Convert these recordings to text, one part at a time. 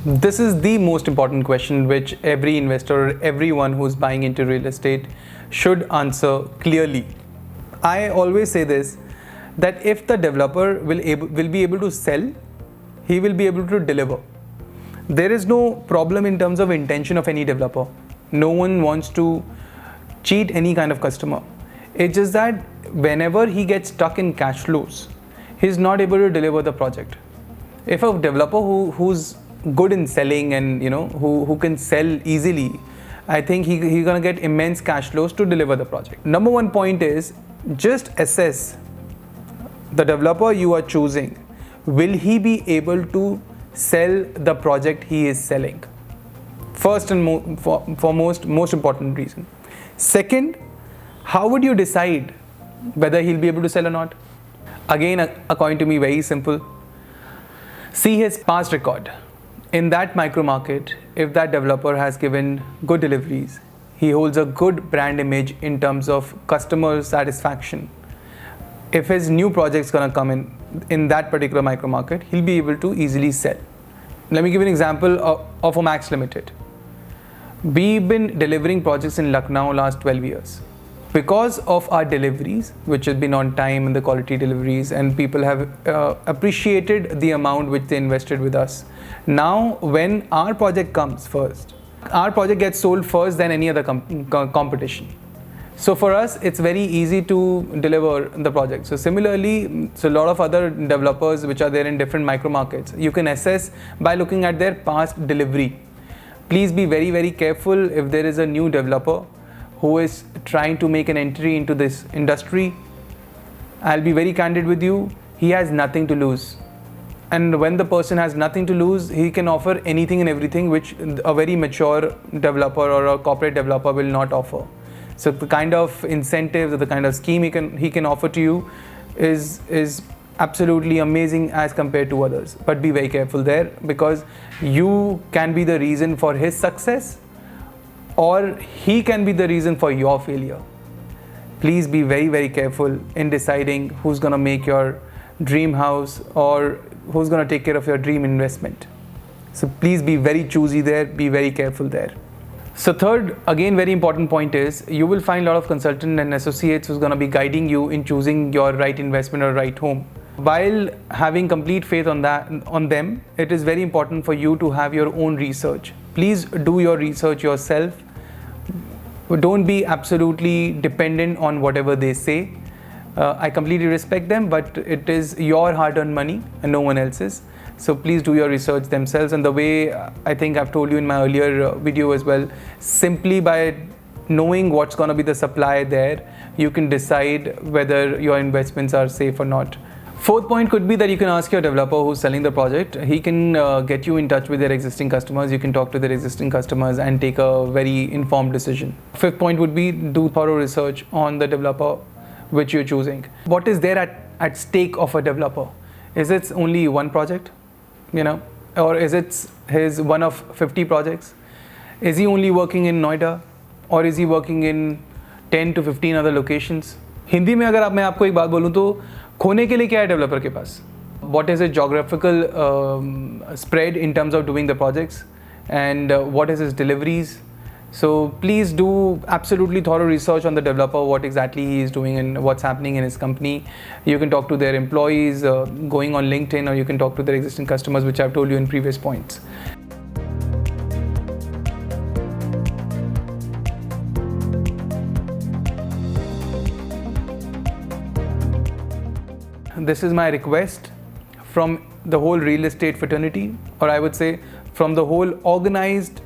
This is the most important question which every investor, everyone who's buying into real estate should answer clearly. I always say this, that if the developer will be able to sell, he will be able to deliver. There is no problem in terms of intention of any developer. No one wants to cheat any kind of customer. It's just that whenever he gets stuck in cash flows, he's not able to deliver the project. If a developer who's good in selling and who can sell easily, I think he's gonna get immense cash flows to deliver the project. Number one point is just assess the developer you are choosing. Will he be able to sell the project he is selling? First and foremost, most important reason. Second, how would you decide whether he'll be able to sell or not? Again, according to me, very simple. See his past record. In that micro market, if that developer has given good deliveries, he holds a good brand image in terms of customer satisfaction. If his new project's gonna come in that particular micro market, he'll be able to easily sell. Let me give you an example of Max Limited. We've been delivering projects in Lucknow last 12 years. Because of our deliveries, which has been on time and the quality deliveries, and people have appreciated the amount which they invested with us. Now, when our project comes first, our project gets sold first than any other competition. So for us, it's very easy to deliver the project. So similarly, a lot of other developers which are there in different micro markets, you can assess by looking at their past delivery. Please be very, very careful if there is a new developer who is trying to make an entry into this industry. I'll be very candid with you, he has nothing to lose. And when the person has nothing to lose, he can offer anything and everything which a very mature developer or a corporate developer will not offer. So the kind of incentives or the kind of scheme he can offer to you is absolutely amazing as compared to others. But be very careful there, because you can be the reason for his success, or he can be the reason for your failure. Please be very, very careful in deciding who's gonna make your dream house or who's gonna take care of your dream investment. So please be very choosy there, be very careful there. So third, again, very important point is you will find a lot of consultants and associates who's gonna be guiding you in choosing your right investment or right home. While having complete faith on them, it is very important for you to have your own research. Please do your research yourself. Don't be absolutely dependent on whatever they say. I completely respect them, but it is your hard-earned money and no one else's. So please do your research themselves. And the way I think I've told you in my earlier video as well, simply by knowing what's going to be the supply there, you can decide whether your investments are safe or not. Fourth point could be that you can ask your developer who's selling the project. He can get you in touch with their existing customers. You can talk to their existing customers and take a very informed decision. Fifth point would be do thorough research on the developer which you're choosing. What is there at stake of a developer? Is it only one project, or is it his one of 50 projects? Is he only working in Noida, or is he working in 10 to 15 other locations? Hindi में अगर मैं आपको एक बात बोलूँ तो खोने के लिए क्या है डेवलपर के पास? What is his geographical spread in terms of doing the projects, and what is his deliveries? So please do absolutely thorough research on the developer, what exactly he is doing and what's happening in his company. You can talk to their employees, going on LinkedIn, or you can talk to their existing customers, which I've told you in previous points. This is my request from the whole real estate fraternity, or I would say from the whole organized,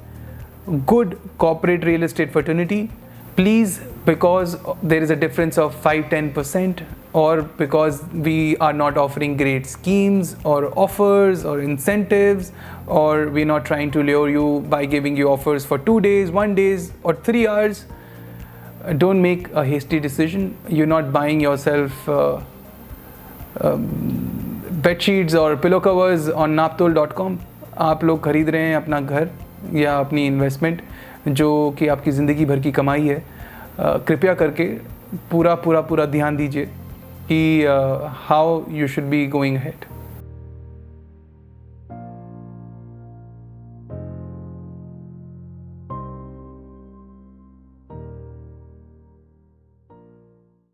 good corporate real estate fraternity. Please, because there is a difference of 5-10%, or because we are not offering great schemes or offers or incentives, or we're not trying to lure you by giving you offers for 2 days, 1 day, or 3 hours, don't make a hasty decision. You're not buying yourself bed sheets or pillow covers on naptol.com. आप लोग खरीद रहे हैं अपना घर या अपनी investment जो कि आपकी ज़िंदगी भर की कमाई है. कृपया करके पूरा ध्यान दीजिए कि how you should be going ahead.